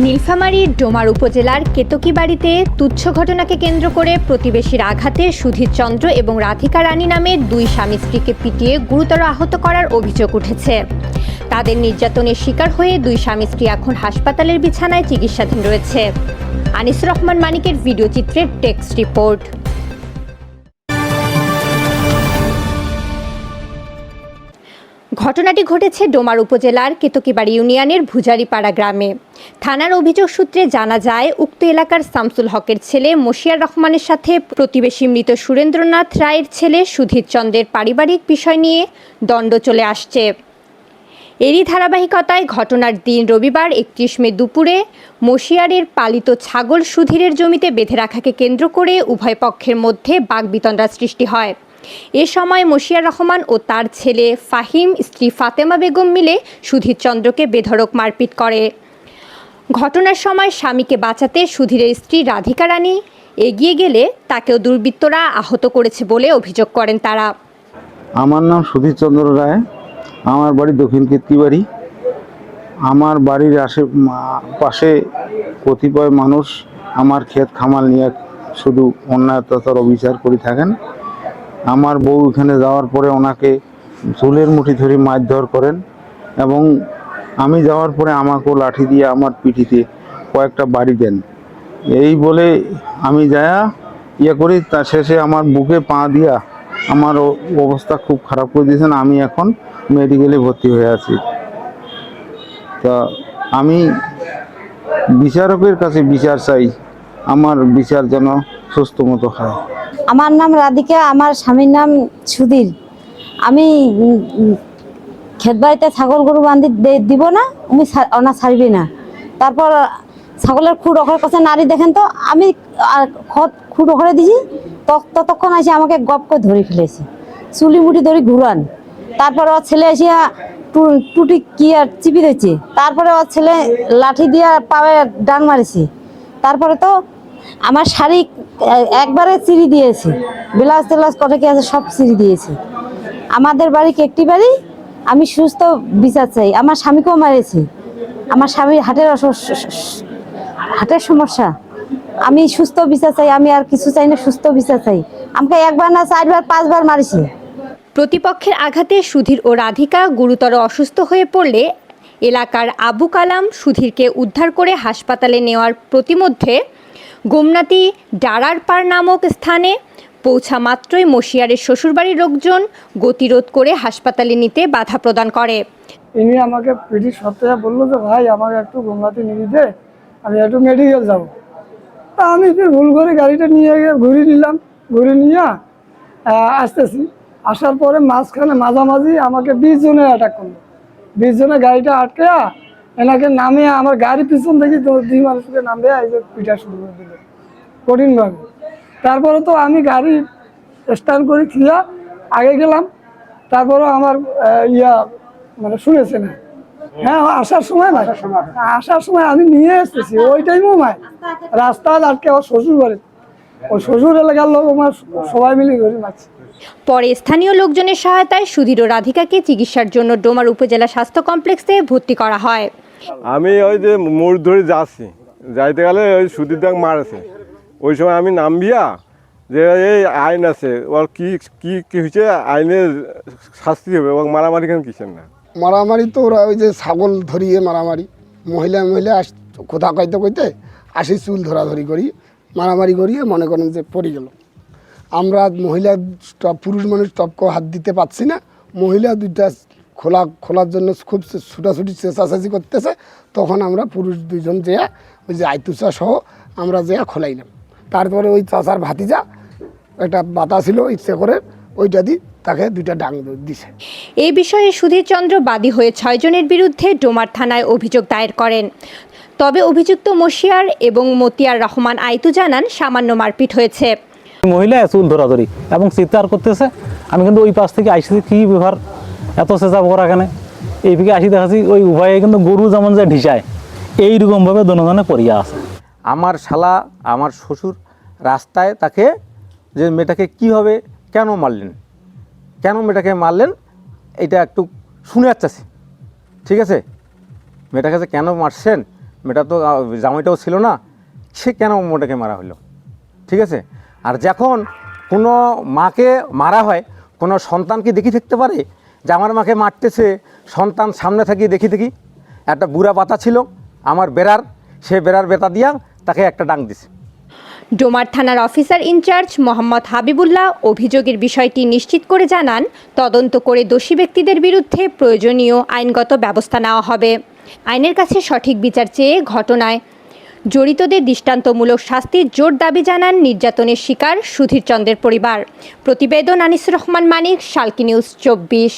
নীলফামারীর ডোমার উপজেলার কেতকী বাড়িতে তুচ্ছ ঘটনাকে কেন্দ্র করে প্রতিবেশীর আঘাতে সুধীর চন্দ্র এবং রাধিকা রানী নামের দুই স্বামী স্ত্রীকে পিটিয়ে গুরুতর আহত করার অভিযোগ উঠেছে। তাদের নির্যাতনের শিকার হয়ে দুই স্বামী স্ত্রী এখন হাসপাতালের বিছানায় চিকিৎসাধীন রয়েছে। আনিসুর রহমান মানিকের ভিডিও চিত্রের টেক্সট রিপোর্ট। ঘটনাটি ঘটেছে ডোমার উপজেলার কেতকীবাড়ি ইউনিয়নের ভুজারিপাড়া গ্রামে। থানার অভিযোগ সূত্রে জানা যায়, উক্ত এলাকার শামসুল হকের ছেলে মশিয়ার রহমানের সাথে প্রতিবেশী মৃত সুরেন্দ্রনাথ রায়ের ছেলে সুধীর চন্দ্রের পারিবারিক বিষয় নিয়ে দ্বন্দ্ব চলে আসছে। এরই ধারাবাহিকতায় ঘটনার দিন রবিবার 31 মে দুপুরে মশিয়ারের পালিত ছাগল সুধীরের জমিতে বেঁধে রাখাকে কেন্দ্র করে উভয় পক্ষের মধ্যে বাকবিতণ্ডার সৃষ্টি হয়। এ সময় মশিয়ার রহমান ও তার ছেলে ফাহিম স্ত্রী ফাতেমা বেগম মিলে সুধীর চন্দ্রকে বেধড়ক মারপিট করে। ঘটনার সময় স্বামীকে বাঁচাতে সুধীরের স্ত্রী রাধিকা রানী এগিয়ে গেলে তাকেও দুর্বৃত্তরা আহত করেছে বলে অভিযোগ করেন তারা। আমার নাম সুধীর চন্দ্র রায়, আমার বাড়ি দক্ষিণ কেতকীবাড়ি। আমার বাড়ির পাশে কতিপয় মানুষ আমার ক্ষেত খামার নিয়ে শুধু অন্যায় অত্যাচার অবিচার করে থাকেন। আমার বউ এখানে যাওয়ার পরে ওনাকে চুলের মুঠি ধরে মারধর করেন এবং আমি যাওয়ার পরে আমাকেও লাঠি দিয়ে আমার পিঠিতে কয়েকটা বাড়ি দেন। এই বলে আমি যায়া করি, তার শেষে আমার বুকে পা দিয়া আমার অবস্থা খুব খারাপ করে দিয়েছেন। আমি এখন মেডিকেলে ভর্তি হয়ে আছি। তা আমি বিচারকের কাছে বিচার চাই, আমার বিচার যেন সুস্থ মতো হয়। আমার নাম রাধিকা, আমার স্বামীর নাম সুধীর। আমি ক্ষেত বাড়িতে ছাগল গরু বান্ধি দিব না, আমি ওনা ছাড়বি না। তারপর ছাগলের খুঁড় ওখানে কাছে নারী দেখেন তো, আমি খুঁড় ওখানে দিছি, ততক্ষণ আসে আমাকে গপ করে ধরে ফেলেছে, চুলি মুটি ধরে ঘুরান। তারপরে ওর ছেলে এসে টুটি কি আর চিপি দিয়েছে। তারপরে ওর ছেলে লাঠি দিয়ে পায়ে ডাং মারেছে। তারপরে তো আমার শাড়ি একবারে চিরি দিয়েছে, ব্লাউজ টেলাউজ কটে কি আছে সব চিরি দিয়েছে। আমাদের বাড়ি কেকটি বাড়ি, আমি সুস্থ বিচার চাই। আমার স্বামীকেও মারেছি, আমার স্বামীর হাটের সমস্যা। আমি সুস্থ বিচার চাই, আমি আর কিছু চাই না, সুস্থ বিচার চাই। আমাকে একবার না 4বার 5বার মারিছে। প্রতিপক্ষের আঘাতে সুধীর ও রাধিকা গুরুতর অসুস্থ হয়ে পড়লে এলাকার আবু কালাম সুধীরকে উদ্ধার করে হাসপাতালে নেওয়ার প্রতিমধ্যে গোমনাতি ডারারপাড় নামক স্থানে পৌঁছা মাত্রই মশিয়ারের শ্বশুরবাড়ির লোকজন গতিরোধ করে হাসপাতালে নিতে বাধা প্রদান করে। ইনি আমাকে পিঠি সপ্তাহে বললো যে ভাই আমাকে একটু গোমনাতি নিয়ে দে, আমি একটু মেডিকেল যাবো। তা আমি ভুল করে গাড়িটা নিয়ে গিয়ে ঘুরে নিয়ে আসতেছি। আসার পরে মাঝামাঝি আমাকে 20 জনে অ্যাটাক করলো। 20 জনে গাড়িটা আটকে এনাকে নামে আমার গাড়ি পিছন থেকে 2 মানুষকে নামবে এই যে পিঠা শুরু করে দিল কঠিনভাবে। তারপরে তো আমি গাড়ি স্ট্যান্ড করে খিয়া আগে গেলাম। তারপরে আমার মানে শুনেছে না। হ্যাঁ, আসার সময় আমি নিয়ে এসেছি। ওই টাইমও রাস্তা আটকে আমার শ্বশুর বাড়ি, ওই শ্বশুর এলাকার লোক আমার সবাই মিলে ধরে মারছে। পরে স্থানীয় লোকজনের সহায়তায় সুধীর ও রাধিকাকে চিকিৎসার জন্য ডোমার উপজেলা স্বাস্থ্য কমপ্লেক্সে ভর্তি করা হয়। আমি ওই যে মোড় ধরে যাইতে গেলে ওই সুধীর দাগ মারেছে। ওই সময় আমি নামবিয়া যে এই আইন আছে, ওর কি কি কি হয়েছে, আইনের শাস্তি হবে, এবং মারামারি কেন কিসের না। মারামারি তো ওরা ওই যে ছাগল ধরিয়ে মারামারি, মহিলা কথা কইতে আসি চুল ধরাধরি করি মারামারি করিয়ে মনে করেন যে পড়ে গেল। আমরা মহিলা পুরুষ মানুষ টপকেও হাত দিতে পারছি না। মহিলা দুইটা খোলার জন্য খুব ছুটাছুটি চেঁচাচেঁচি করতেছে। তখন আমরা পুরুষ 2 জন যেয়া ওই যে আইতুচা সহ আমরা যেয়া খোলাইলাম। তারপরে ওই চাচার ভাতিজা একটা বাতা ছিল ইচ্ছে করে, ওইটা দিয়ে তাকে 2টা ডাং দিছে। এই বিষয়ে সুধীর চন্দ্র বাদী হয়ে 6 জনের বিরুদ্ধে ডোমার থানায় অভিযোগ দায়ের করেন। তবে অভিযুক্ত মশিয়ার এবং মতিয়ার রহমান আইতু জানান সামান্য মারপিট হয়েছে। মহিলা চুল ধরাধরি এবং চিৎকার করতেছে। আমি কিন্তু ওই পাশ থেকে আইসি, কি ব্যবহার এত চেঁচা করা কেন, এই দিকে আসি দেখাচ্ছি ওই উভয়ে কিন্তু গরু যেমন যে ঢিসায় এইরকমভাবে দোনোজনে পড়িয়া আছে। আমার শালা আমার শ্বশুর রাস্তায় তাকে যে মেয়েটাকে কীভাবে কেন মেয়েটাকে মারলেন এটা একটু শুনে যাচ্ছি, ঠিক আছে? মেয়েটাকে যে কেন মারছেন মেয়েটা তো জামাইটাও ছিল না, সে কেন মেয়েটাকে মারা হলো? ঠিক আছে। আর যখন কোনো মাকে মারা হয়, কোনো সন্তান কি দেখি থাকতে পারে যে আমার মাকে মারতেছে, সন্তান সামনে থাকি দেখি একটা বুড়া পাতা ছিল আমার বেড়ার, সে বেড়ার বেতা দিয়া তাকে একটা ডাং দিছে। ডোমার থানার অফিসার ইনচার্জ মোহাম্মদ হাবিবুল্লাহ অভিযোগের বিষয়টি নিশ্চিত করে জানান, তদন্ত করে দোষী ব্যক্তিদের বিরুদ্ধে প্রয়োজনীয় আইনগত ব্যবস্থা নেওয়া হবে। আইনের কাছে সঠিক বিচার চেয়ে ঘটনায় জড়িতদের দৃষ্টান্তমূলক শাস্তির জোর দাবি জানান নির্যাতনের শিকার সুধীর চন্দ্রের পরিবার। প্রতিবেদন আনিসুর রহমান মানিক, শালকি নিউজ 24।